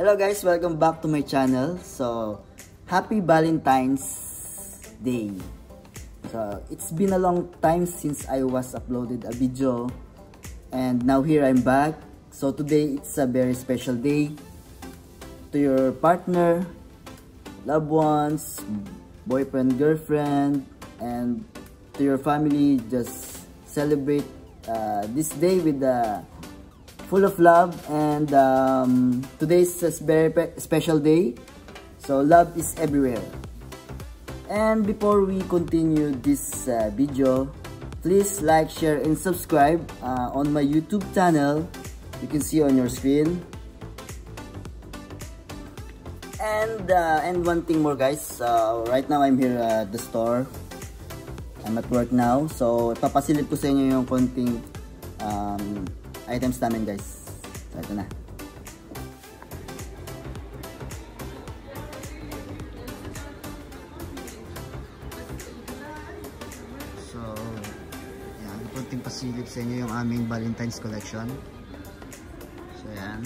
Hello guys, welcome back to my channel. So, happy Valentine's Day. So, it's been a long time since I was uploaded a video. And now here I'm back. So today it's a very special day. To your partner, loved ones, boyfriend, girlfriend, and to your family, just celebrate this day with full of love. And today is a very special day, so love is everywhere. And before we continue this video, please like, share, and subscribe on my YouTube channel. You can see on your screen. And one thing more guys, right now I'm here at the store. I'm at work now, so ipapasilip ko sa inyo yung konting items namin guys. So ito na. So yan, konting pasilip sa inyo yung aming Valentine's collection. So yan.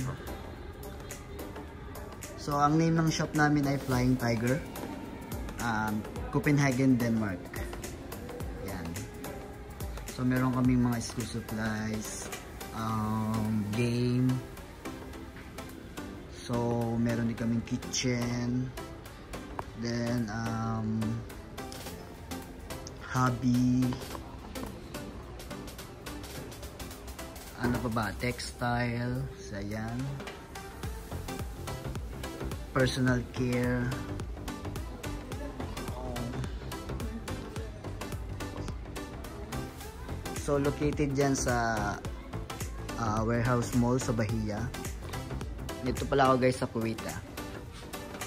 So ang name ng shop namin ay Flying Tiger, Copenhagen, Denmark. Yan. So meron kaming mga school supplies, game. So meron din kaming kitchen, then hobby, ano pa ba, textile, so yan, personal care. So located dyan sa warehouse mall sa Bahia. Dito pala ako guys sa Kuwait.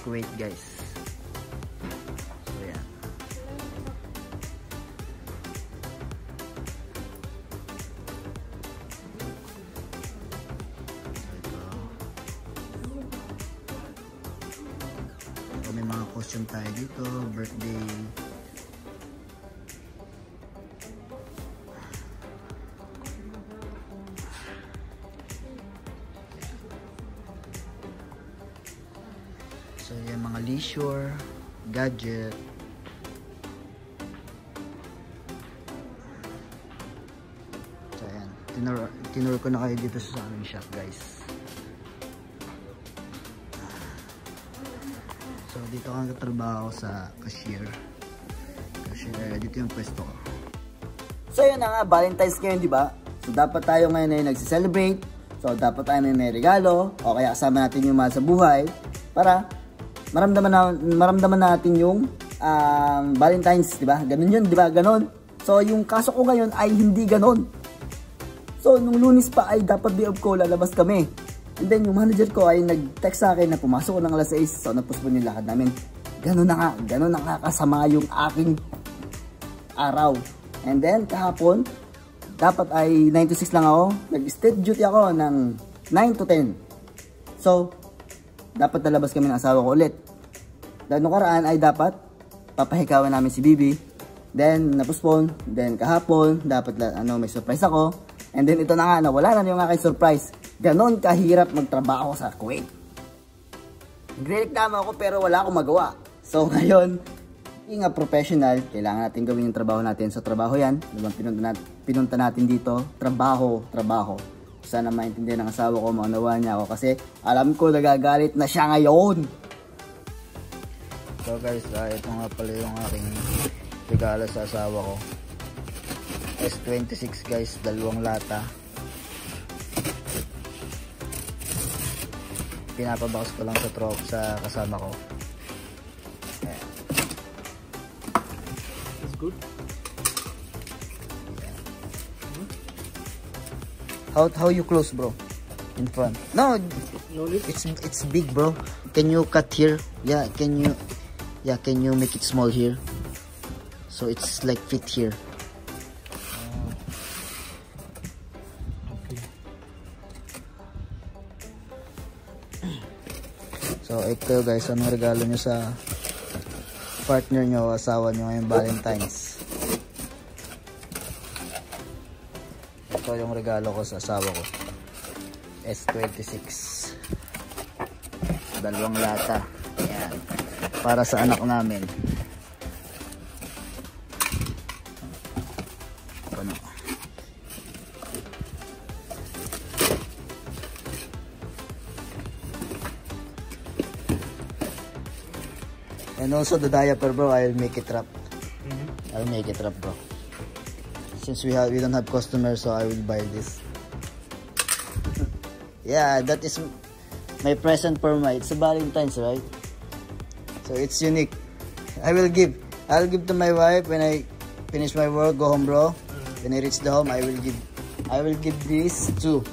Kuwait guys. So yan. So may mga costume tayo dito, birthday. So yung mga leisure, gadget. So yan, tinuro ko na kayo dito sa aming shop guys. So dito ako nagtatrabaho sa cashier. Dito yung pwesto ko. So yun na nga, Valentine's ngayon diba? So dapat tayo ngayon ay nagsi-celebrate. So dapat tayo na regalo o kaya kasama natin yung mahal sa buhay para maramdaman natin yung Valentine's, di ba? Ganun yun, di ba? Ganun. So, yung kaso ko ngayon ay hindi ganun. So, nung Lunes pa ay dapat day off ko, lalabas kami. And then, yung manager ko ay nag-text sa akin na pumasok ko ng alas 6. So, nagpuspon yung lakad namin. Ganun na nga kasama yung aking araw. And then, kahapon, dapat ay 9 to 6 lang ako. Nag-state duty ako ng 9 to 10. So, dapat nalabas kami ng asawa ko ulit. Dahil nung karaan ay dapat papahikawan namin si Bibi. Then napuspon. Then kahapon dapat may surprise ako. And then ito na nga, nawala na yung aking surprise. Ganon kahirap magtrabaho sa Kuwait. Nagrereklamo ako pero wala akong magawa. So ngayon, being a professional, kailangan natin gawin yung trabaho natin. So trabaho yan. Pinunta natin dito. Trabaho. Sana maintindihan ng asawa ko, maunawa niya ako kasi alam ko nagagalit na siya ngayon. So guys, ito nga pala yung aking regalo sa asawa ko. S26 guys, 2 lata. Pinapabox ko lang sa kasama ko. Ayan. That's good. How you close, bro? In front. No, it's big, bro. Can you cut here? Yeah, can you make it small here? So it's like fit here. Okay. So ito guys, anong regalo nyo sa partner nyo, asawa nyo ngayong Valentine's? Ito yung regalo ko sa asawa ko. S26. 2 lata. Ayan. Para sa anak namin. Ano? And also the diaper, bro, I'll make it wrap. I'll make it wrap, bro. Since we don't have customers, so I will buy this. Yeah, that is my present for it's a Valentine's, right? So it's unique. I'll give to my wife when I finish my work, go home, bro. When I reach the home, I will give this to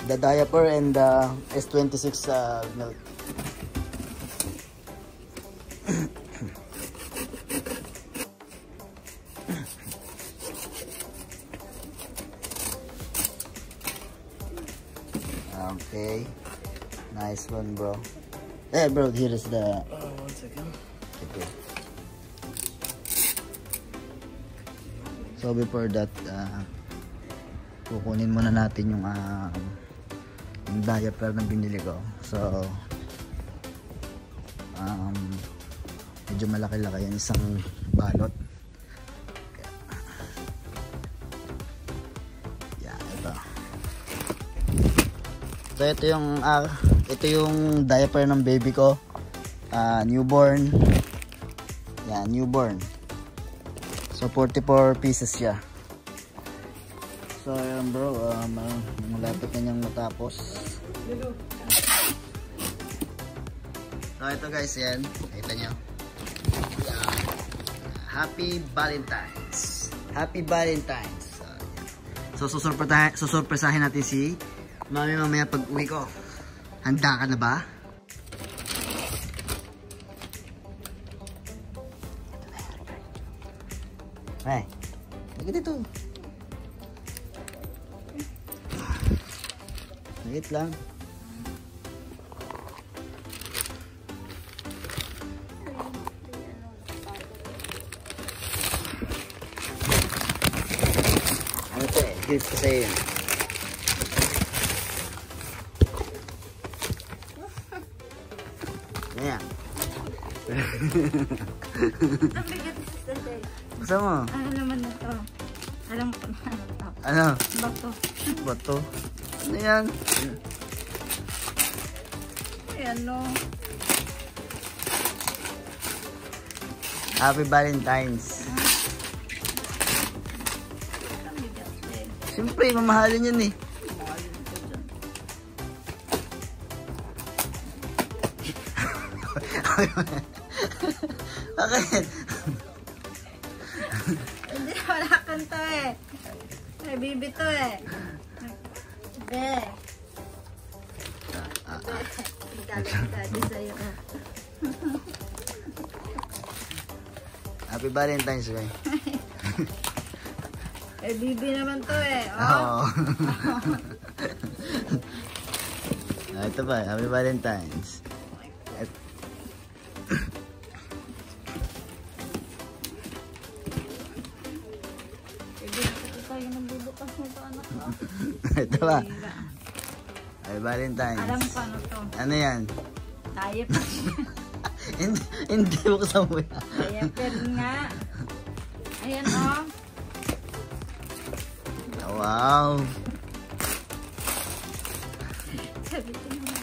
the diaper and the S26 milk. Okay, nice one, bro. Hey, bro, here is the. 1 second. Okay. So before that, kukunin muna natin yung diaper na binili ko. So medyo malaki-laki yung isang balot. So ito yung diaper ng baby ko, newborn. Yan, newborn. So 44 pieces siya. So ayan, bro, malapit na niyang matapos. So ito guys, yan, nakita niyo. Happy Valentine's. Happy Valentine's. So susurpresahin natin si Mami mamaya pag uwi ko. Handa ka na ba? Ay, lagi dito. Wait lang. Ano to eh? Gift ko sa'yo yun. Ayan. Ang bigat sa day. Basta mo? Ano naman na to? Alam ko na ano to. Ano? Bato. Bato? Ano yan? Ayan no. Happy Valentine's. Ang bigat eh. Siyempre, mamahalin yan eh. Mahalin ko dyan. Bakit? Hindi na wala kang to eh. May bibi to eh. Be. Galit sa'yo. Happy Valentine's, Ray. May bibi naman to eh. Oo. Ito pa, Happy Valentine's. Ito ba? Happy Valentine's. Alam ko ano to. Ano yan? Diaper. Hindi buksan mo yan. Diaper nga. Ayan oh. Wow. Sabitin mo na.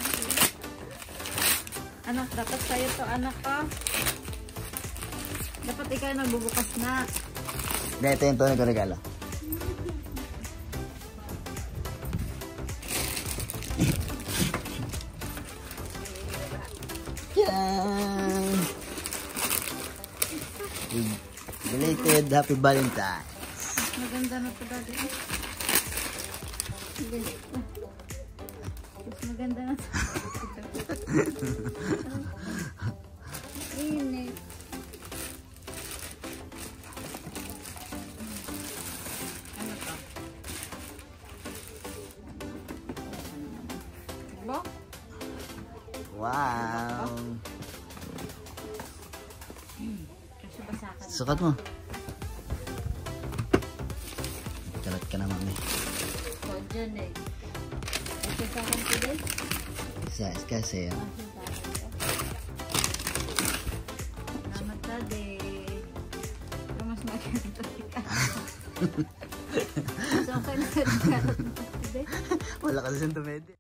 Anak, dapat sa'yo to anak ko. Dapat ikaw nagbubukas na. Hindi, ito yung tunay ko regalo. Yan! Belated Happy Valentine's. Maganda na ito dati. Mas maganda na ito. Init. Ano to? Bo? Wow! Kasi basakan. Sukat mo. Kalat ka naman eh. O, dyan eh. Kasi sa akin today. Kasi Salamat, Daddy. Pero mas maganda ka. So, okay na ka. wala kasi siyang tumedi.